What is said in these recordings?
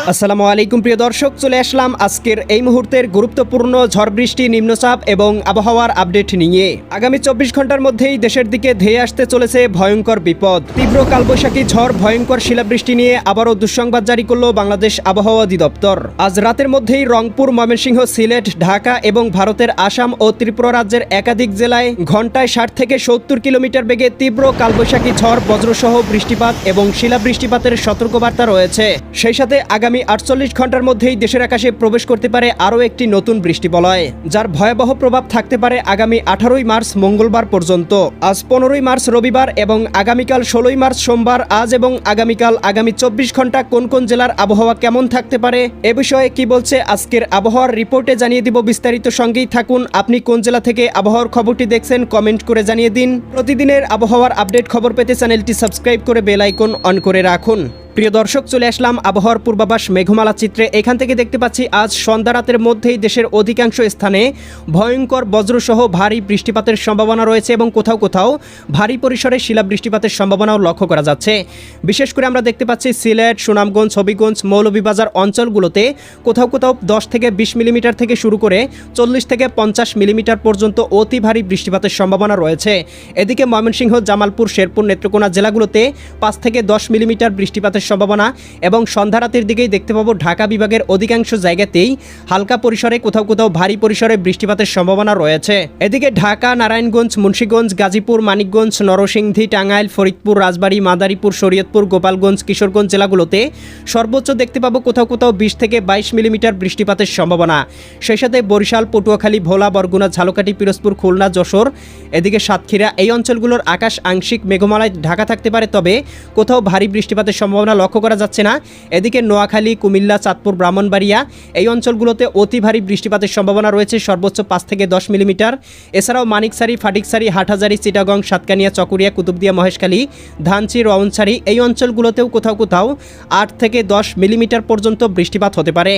আসসালামু আলাইকুম প্রিয় দর্শক, চলে আসলাম আজকের এই মুহূর্তের গুরুত্বপূর্ণ ঝড় বৃষ্টি, নিম্নচাপ এবং আবহাওয়ার আপডেট নিয়ে। আগামী 24 ঘন্টার মধ্যেই দেশের দিকে ধেয়ে আসতে চলেছে ভয়ঙ্কর বিপদ। তীব্র কালবৈশাখী ঝড়, ভয়ঙ্কর শিলাবৃষ্টি নিয়ে আবারও দুঃসংবাদ জারি করল বাংলাদেশ আবহাওয়া অধিদপ্তর। আজ রাতের মধ্যেই রংপুর, ময়মনসিংহ, সিলেট, ঢাকা এবং ভারতের আসাম ও ত্রিপুরা রাজ্যের একাধিক জেলায় ঘন্টায় 60 থেকে 70 কিলোমিটার বেগে তীব্র কালবৈশাখী ঝড়, বজ্রসহ বৃষ্টিপাত এবং শিলাবৃষ্টিপাতের সতর্কবার্তা রয়েছে। সেই সাথে আগামী 48 ঘন্টার মধ্যেই দেশের আকাশে প্রবেশ করতে পারে আরও একটি নতুন বৃষ্টিবলয়, যার ভয়াবহ প্রভাব থাকতে পারে আগামী 18 মার্চ মঙ্গলবার পর্যন্ত। আজ 15 মার্চ রবিবার এবং আগামীকাল 16 মার্চ সোমবার। আজ এবং আগামীকাল আগামী 24 ঘন্টা কোন কোন জেলার আবহাওয়া কেমন থাকতে পারে এ বিষয়ে কি বলছে আজকের আবহাওয়ার রিপোর্টে জানিয়ে দিব বিস্তারিত। সঙ্গেই থাকুন। আপনি কোন জেলা থেকে আবহাওয়ার খবরটি দেখছেন কমেন্ট করে জানিয়ে দিন। প্রতিদিনের আবহাওয়ার আপডেট খবর পেতে চ্যানেলটি সাবস্ক্রাইব করে বেল আইকন অন করে রাখুন। প্রিয় দর্শক, চলে আসলাম আবহাওয়ার পূর্বাভাস মেঘমালা চিত্রে। এখান থেকে দেখতে পাচ্ছি আজ সন্ধ্যা রাতের মধ্যেই দেশের অধিকাংশ স্থানে ভয়ঙ্কর বজ্রসহ ভারী বৃষ্টিপাতের সম্ভাবনা রয়েছে এবং কোথাও কোথাও ভারী পরিসরে শিলাবৃষ্টিপাতের সম্ভাবনাও লক্ষ্য করা যাচ্ছে। বিশেষ করে আমরা দেখতে পাচ্ছি সিলেট, সুনামগঞ্জ, হবিগঞ্জ, মৌলভীবাজার অঞ্চলগুলোতে কোথাও কোথাও 10 থেকে 20 মিলিমিটার থেকে শুরু করে 40 থেকে 50 মিলিমিটার পর্যন্ত অতি ভারী বৃষ্টিপাতের সম্ভাবনা রয়েছে। এদিকে ময়মনসিংহ, জামালপুর, শেরপুর, নেত্রকোনা জেলাগুলোতে 5 থেকে 10 মিলিমিটার বৃষ্টিপাতের সম্ভাবনা এবং সন্ধ্যা রাতের দিকেই দেখতে পাবো ঢাকা বিভাগের অধিকাংশ জায়গাতেই হালকা পরিসরে, কোথাও কোথাও ভারী পরিসরে বৃষ্টিপাতের সম্ভাবনা রয়েছে। এদিকে ঢাকা, নারায়ণগঞ্জ, মুন্সিগঞ্জ, গাজীপুর, মানিকগঞ্জ, নরসিংদী, টাঙ্গাইল, ফরিদপুর, রাজবাড়ী, মাদারীপুর, শরীয়তপুর, গোপালগঞ্জ, কিশোরগঞ্জ জেলাগুলোতে সর্বোচ্চ দেখতে পাবো কোথাও কোথাও 20 থেকে 22 মিলিমিটার বৃষ্টিপাতের সম্ভাবনা। সেই সাথে বরিশাল, পটুয়াখালী, ভোলা, বরগুনা, ঝালকাঠি, পিরোজপুর, খুলনা, যশোর, এদিকে সাতক্ষীরা এই অঞ্চলগুলোর আকাশ আংশিক মেঘমালায় ঢাকা থাকতে পারে, তবে কোথাও ভারী বৃষ্টিপাতের সম্ভাবনা লক্ষ্য করা যাচ্ছে না। এদিকে নোয়াখালী, কুমিল্লা, চাঁদপুর, ব্রাহ্মণবাড়িয়া এই অঞ্চলগুলোতে অতি ভারী বৃষ্টিপাতের সম্ভাবনা রয়েছে, সর্বোচ্চ 5 থেকে 10 মিলিমিটার। এছাড়াও মানিকছড়ি, ফাটিকছড়ি, হাটহাজারী, চিটাগং, সাতকানিয়া, চকরিয়া, কুতুবদিয়া, মহেশখালী, ধানচি, রওনছড়ি এই অঞ্চলগুলোতেও কোথাও কোথাও 8 থেকে 10 মিলিমিটার পর্যন্ত বৃষ্টিপাত হতে পারে।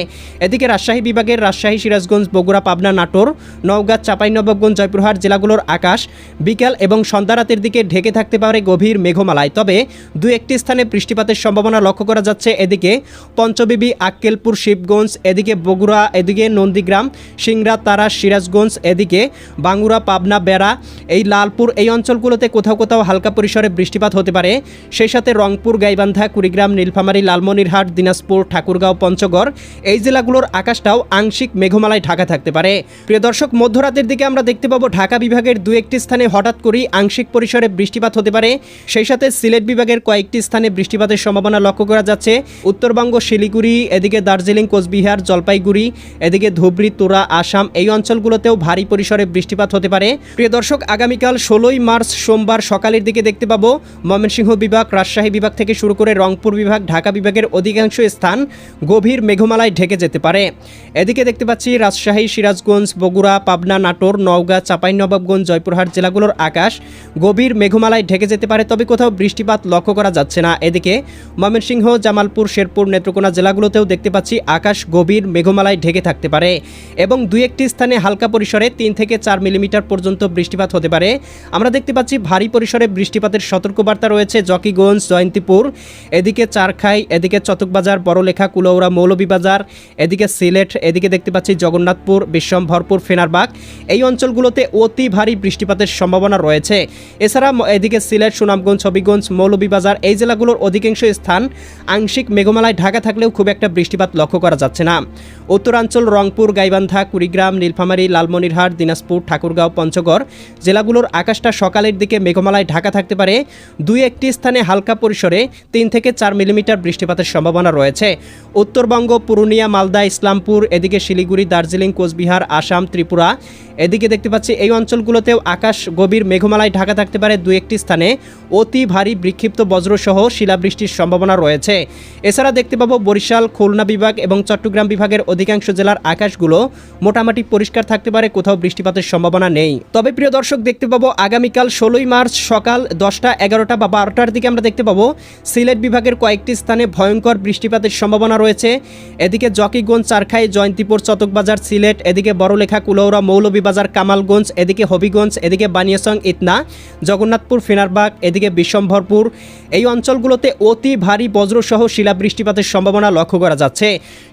এদিকে রাজশাহী বিভাগের রাজশাহী, সিরাজগঞ্জ, বগুড়া, পাবনা, নাটোর, নওগাঁ, চাঁপাইনবাবগঞ্জ, জয়পুরহাট জেলাগুলোর আকাশ বিকাল এবং সন্ধ্যা রাতের দিকে ঢেকে থাকতে পারে গভীর মেঘমালায়, তবে দু একটি স্থানে বৃষ্টিপাতের সম্ভাবনা লক্ষ্য করা যাচ্ছে। এদিকে পঞ্চবিবি, আক্কেলপুর, শিবগঞ্জ, এদিকে বগুড়া, এদিকে নন্দীগ্রাম, সিংড়া, তারা, সিরাজগঞ্জ, এদিকে বাঙ্গুরা, পাবনা, বেড়া, এই লালপুর এই অঞ্চলগুলোতে কোথাও কোথাও হালকা পরিসরে বৃষ্টিপাত হতে পারে। সেই সাথে রংপুর, গাইবান্ধা, কুড়িগ্রাম, নীলফামারী, লালমনিরহাট, দিনাজপুর, ঠাকুরগাঁও, পঞ্চগড় এই জেলাগুলোর আকাশটাও আংশিক মেঘমালায় ঢাকা থাকতে পারে। প্রিয় দর্শক, মধ্যরাতের দিকে আমরা দেখতে পাবো ঢাকা বিভাগের দু একটি স্থানে হঠাৎ করেই আংশিক পরিসরে বৃষ্টিপাত হতে পারে। সেই সাথে সিলেট বিভাগের কয়েকটি স্থানে বৃষ্টিপাতের সম্ভাবনা লক্ষ্য করা যাচ্ছে। উত্তরবঙ্গ, শিলিগুড়ি, এদিকে দার্জিলিং, কোচবিহার, জলপাইগুড়ি, এদিকে ধুবড়ী, তুরা, আসাম এই অঞ্চলগুলোতেও ভারী পরিসরে বৃষ্টিপাত হতে পারে। প্রিয় দর্শক, আগামীকাল 16 মার্চ সোমবার সকালের দিকে দেখতে পাবো ময়মনসিংহ বিভাগ, রাজশাহী বিভাগ থেকে শুরু করে রংপুর বিভাগ, ঢাকা বিভাগের অধিকাংশ স্থান গভীর মেঘমালায় ঢেকে যেতে পারে। এদিকে দেখতে পাচ্ছি রাজশাহী, সিরাজগঞ্জ, বগুড়া, পাবনা, নাটোর, নওগাঁ, চাঁপাইনবাবগঞ্জ, জয়পুরহাট জেলাগুলোর আকাশ গভীর মেঘমালায় ঢেকে যেতে পারে, তবে কোথাও বৃষ্টিপাত লক্ষ্য করা যাচ্ছে না। এদিকে ময়মনসিংহ, জামালপুর, শেরপুর, নেত্রকোনা জেলাগুলোতেও দেখতে পাচ্ছি আকাশ গভীর মেঘমালায় ঢেকে থাকতে পারে এবং দুই একটি স্থানে হালকা পরিসরে 3 থেকে 4 মিলিমিটার পর্যন্ত বৃষ্টিপাত হতে পারে। আমরা দেখতে পাচ্ছি ভারী পরিসরে বৃষ্টিপাতের সতর্কবার্তা রয়েছে জকিগঞ্জ, জয়ন্তীপুর, এদিকে চারখাই, এদিকে চতকবাজার, বড়লেখা, কুলৌড়া, মৌলভীবাজার, এদিকে সিলেট, এদিকে দেখতে পাচ্ছি জগন্নাথপুর, বিশ্বম্ভরপুর, ফেনারবাগ এই অঞ্চলগুলোতে অতি ভারী বৃষ্টিপাতের সম্ভাবনা রয়েছে। এছাড়া এদিকে সিলেট, সুনামগঞ্জ, হবিগঞ্জ, মৌলভীবাজার এই জেলাগুলোর অধিকাংশ স্থান আংশিক মেঘমালায় ঢাকা থাকলেও খুব একটা বৃষ্টিপাত লক্ষ্য করা যাচ্ছে না। উত্তরাঞ্চল রংপুর, গাইবান্ধা, কুড়িগ্রাম, নীলফামারী, লালমনিরহাট, দিনাজপুর, ঠাকুরগাঁও, পঞ্চগড় জেলাগুলোর আকাশটা সকালের দিকে মেঘমালায় ঢাকা থাকতে পারে। দুই একটি স্থানে হালকা পরিসরে 3 থেকে 4 মিলিমিটার বৃষ্টিপাতের সম্ভাবনা রয়েছে। উত্তরবঙ্গ, পুরুলিয়া, মালদা, ইসলামপুর, এদিকে শিলিগুড়ি, দার্জিলিং, কোচবিহার, আসাম, ত্রিপুরা এদিকে দেখতে পাচ্ছি এই অঞ্চলগুলোতেও আকাশ গভীর মেঘমালায় ঢাকা থাকতে পারে। দু একটি স্থানে অতি ভারী বিক্ষিপ্ত বজ্রসহ শিলাবৃষ্টির সম্ভাবনা রয়েছে। এছাড়া দেখতে পাবো বরিশাল, খুলনা বিভাগ এবং চট্টগ্রাম বিভাগের অধিকাংশ জেলার আকাশগুলো মোটামুটি পরিষ্কার থাকতে পারে, কোথাও বৃষ্টিপাতের সম্ভাবনা নেই। তবে প্রিয় দর্শক, দেখতে পাবো আগামীকাল 16 মার্চ সকাল 10টা, 11টা বা 12টার দিকে আমরা দেখতে পাবো সিলেট বিভাগের কয়েকটি স্থানে ভয়ঙ্কর বৃষ্টিপাতের সম্ভাবনা রয়েছে। এদিকে জকিগঞ্জ, চারখাই, জয়ন্তীপুর, চতকবাজার, সিলেট, এদিকে বড়লেখা, কুলৌড়া, মৌলভীবাজার, কামালগঞ্জ, এদিকে হবিগঞ্জ, এদিকে বানিয়াচং, ইতনা, জগন্নাথপুর, ফেনারবাগ, এদিকে বিশ্বম্ভরপুর এই অঞ্চলগুলোতে অতি ভারী বজ্রসহ শিলাবৃষ্টিপাতের সম্ভাবনা সম্ভাবনা লক্ষ্য করা যাচ্ছে।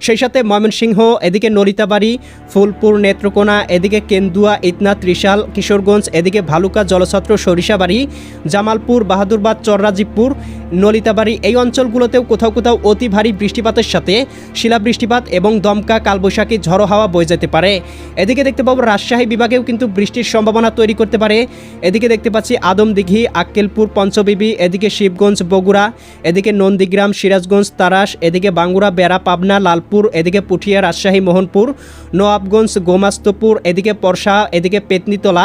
সেই সাথে ময়মনসিংহ, এদিকে নলিতাবাড়ি, ফুলপুর, নেত্রকোনা, এদিকে কেন্দুয়া, ইতনা, ত্রিশাল, কিশোরগঞ্জ, এদিকে ভালুকা, জলছত্র, সরিষাবাড়ি, জামালপুর, বাহাদুরবাদ, চররাজীবপুর, নলিতাবাড়ি এই অঞ্চলগুলোতেও কোথাও কোথাও অতি ভারী বৃষ্টিপাতের সাথে শিলাবৃষ্টিপাত এবং দমকা কালবৈশাখী ঝড়ো হাওয়া বয়ে যেতে পারে। এদিকে দেখতে পাবো রাজশাহী বিভাগেও কিন্তু বৃষ্টির সম্ভাবনা তৈরি করতে পারে। এদিকে দেখতে পাচ্ছি আদমদিঘি, আক্কেলপুর, পঞ্চবিবি, এদিকে শিবগঞ্জ, বগুড়া, এদিকে নন্দীগ্রাম, সিরাজগঞ্জ, তারাস, এদিকে বাঙ্গুরা, বেড়া, পাবনা, লালপুর, এদিকে পুঠিয়া, রাজশাহী, মোহনপুর, নওয়াবগঞ্জ, গোমাস্তপুর, এদিকে পরশা, এদিকে পেতনিতলা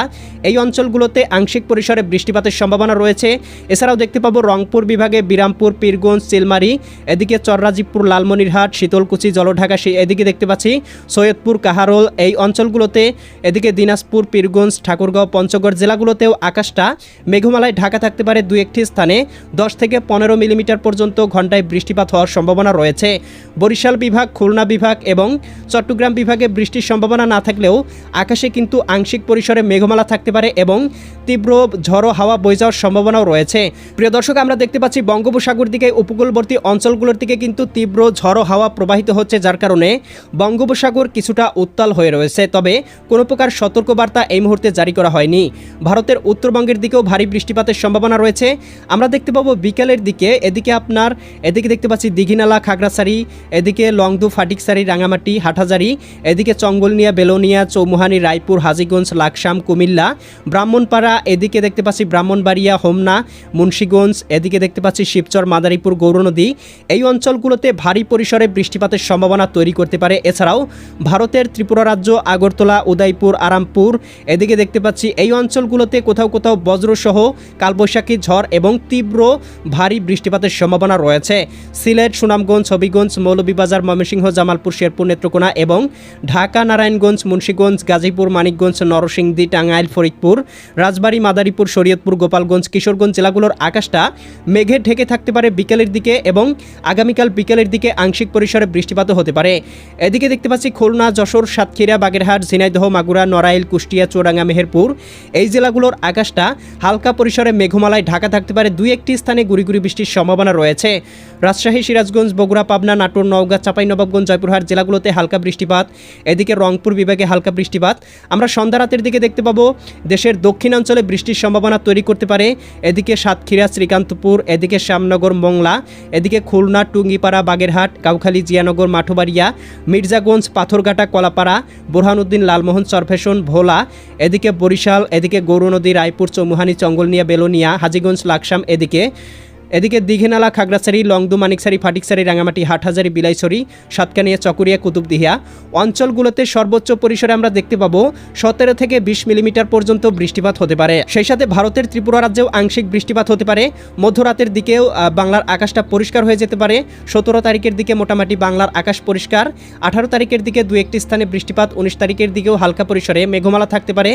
এই অঞ্চলগুলোতে আংশিক পরিসরে বৃষ্টিপাতের সম্ভাবনা রয়েছে। এছাড়াও দেখতে পাবো রংপুর বিভাগে বিরামপুর, পীরগঞ্জ, চিলমারি, এদিকে চররাজীবপুর, লালমনিরহাট, শীতলকুচি, জলঢাকা, এদিকে দেখতে পাচ্ছি সৈয়দপুর, কাহারোল এই অঞ্চলগুলোতে, এদিকে দিনাজপুর, পীরগঞ্জ, ঠাকুরগাঁও, পঞ্চগড় জেলাগুলোতেও আকাশটা মেঘমালায় ঢাকা থাকতে পারে। দুই একটি স্থানে 10 থেকে 15 মিলিমিটার পর্যন্ত ঘন্টায় বৃষ্টিপাত হওয়ার সম্ভাবনা রয়েছে। বরিশাল বিভাগ, খুলনা বিভাগ এবং চট্টগ্রাম বিভাগে বৃষ্টির সম্ভাবনা না থাকলেও আকাশে কিন্তু আংশিক পরিসরে মেঘমালা থাকতে পারে এবং তীব্র ঝড়ো হাওয়া বয়ে যাওয়ার সম্ভাবনাও রয়েছে। প্রিয় দর্শক, আমরা দেখতে পাচ্ছি বঙ্গোপসাগর দিকে উপকূলবর্তী অঞ্চলগুলোর দিকে কিন্তু তীব্র ঝড়ো হাওয়া প্রবাহিত হচ্ছে, যার কারণে বঙ্গোপসাগর কিছুটা উত্তাল হয়ে রয়েছে। তবে কোনো প্রকার সতর্কবার্তা এই মুহূর্তে জারি করা হয়নি। ভারতের উত্তরবঙ্গের দিকেও ভারী বৃষ্টিপাতের সম্ভাবনা রয়েছে। আমরা দেখতে পাবো বিকেলের দিকে এদিকে দেখতে পাচ্ছি দীঘিনালা, খাগড়াছড়ি, এদিকে লংদু, ফাটিকছড়ি, রাঙামাটি, হাটহাজারি, এদিকে চঙ্গলনিয়া, বেলোনিয়া, চৌমুহানি, রায়পুর, হাজীগঞ্জ, লাকসাম, কুমিল্লা, ব্রাহ্মণপাড়া, এদিকে দেখতে পাচ্ছি ব্রাহ্মণবাড়িয়া, হোমনা, মুন্সীগঞ্জ, এদিকে দেখতে পাচ্ছি শিবচর, মাদারীপুর, গৌরনদী এই অঞ্চলগুলোতে ভারী পরিসরে বৃষ্টিপাতের সম্ভাবনা তৈরি করতে পারে। এছাড়াও ভারতের ত্রিপুরা রাজ্য, আগরতলা, উদয়পুর, আরামপুর, এদিকে দেখতে পাচ্ছি এই অঞ্চলগুলোতে কোথাও কোথাও বজ্রসহ কালবৈশাখী ঝড় এবং তীব্র ভারী বৃষ্টিপাতের সম্ভাবনা রয়েছে। সিলেট, সুনামগঞ্জ, হবিগঞ্জ, মৌলভীবাজার, ময়মনসিংহ, জামালপুর, শেরপুর, নেত্রকোনা এবং ঢাকা, নারায়ণগঞ্জ, মুন্সীগঞ্জ, গাজীপুর, মানিকগঞ্জ, নরসিংদী, টাঙ্গাইল, ফরিদপুর, রাজবাড়ী, মাদারীপুর, শরীয়তপুর, গোপালগঞ্জ, কিশোরগঞ্জ জেলাগুলোর আকাশটা মেঘে ঢেকে থাকতে পারে বিকেলের দিকে এবং আগামীকাল বিকেলের দিকে আংশিক পরিসরে বৃষ্টিপাতও হতে পারে। এদিকে দেখতে পাচ্ছি খুলনা, যশোর, সাতক্ষীরা, বাগেরহাট, ঝিনাইদহ, মাগুরা, নড়াইল, কুষ্টিয়া, চুয়াডাঙ্গা, মেহেরপুর এই জেলাগুলোর আকাশটা হালকা পরিসরে মেঘমালায় ঢাকা থাকতে পারে। দুই একটি স্থানে গুড়ি বৃষ্টির সম্ভাবনা রয়েছে। রাজশাহী, সিরাজগঞ্জ, বগুড়া, পাবনা, নাটোর, নওগাঁ, চাঁপাইনবাবগঞ্জ, জয়পুরহাট জেলাগুলোতে হালকা বৃষ্টিপাত। এদিকে রংপুর বিভাগে হালকা বৃষ্টিপাত। আমরা সন্ধ্যা রাতের দিকে দেখতে পাবো দেশের দক্ষিণাঞ্চলে বৃষ্টির সম্ভাবনা তৈরি করতে পারে। এদিকে সাতক্ষীরা, শ্রীকান্তপুর, এদিকে শ্যামনগর, মংলা, এদিকে খুলনা, টুঙ্গিপাড়া, বাগেরহাট, কাউখালী, জিয়ানগর, মাঠবাড়িয়া, মির্জাগঞ্জ, পাথরঘাটা, কলাপাড়া, বোরহানুদ্দিন, লালমোহন, চরফেশন, ভোলা, এদিকে বরিশাল, এদিকে গৌরনদী, রায়পুর, চৌমুহানি, চঙ্গলনিয়া, বেলোনিয়া, হাজীগঞ্জ, লাকসাম, এদিকে দীঘিনালা, খাগড়াছড়ি, লংদু, মানিকছড়ি, ফাটিকছড়ি, রাঙামাটি, হাটহাজারি, বিলাইছড়ি, সাতকানিয়া, চকরিয়া, কুতুবদিহিয়া অঞ্চলগুলোতে সর্বোচ্চ পরিসরে আমরা দেখতে পাবো 17 থেকে 20 মিলিমিটার পর্যন্ত বৃষ্টিপাত হতে পারে। সেই সাথে ভারতের ত্রিপুরা রাজ্যেও আংশিক বৃষ্টিপাত হতে পারে। মধ্যরাতের দিকেও বাংলার আকাশটা পরিষ্কার হয়ে যেতে পারে। 17 তারিখের দিকে মোটামুটি বাংলার আকাশ পরিষ্কার। 18 তারিখের দিকে দু একটি স্থানে বৃষ্টিপাত। 19 তারিখের দিকেও হালকা পরিসরে মেঘমালা থাকতে পারে।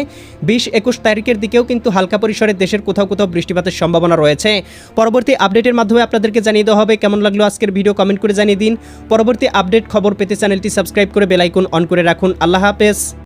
20-21 তারিখের দিকেও কিন্তু হালকা পরিসরে দেশের কোথাও কোথাও বৃষ্টিপাতের সম্ভাবনা রয়েছে। পরবর্তী আপডেটের মাধ্যমে আপনাদেরকে জানিয়ে দেওয়া হবে। কেমন লাগলো আজকের ভিডিও কমেন্ট করে জানিয়ে দিন। পরবর্তী আপডেট খবর পেতে চ্যানেলটি সাবস্ক্রাইব করে বেল আইকন অন করে রাখুন। আল্লাহ হাফেজ।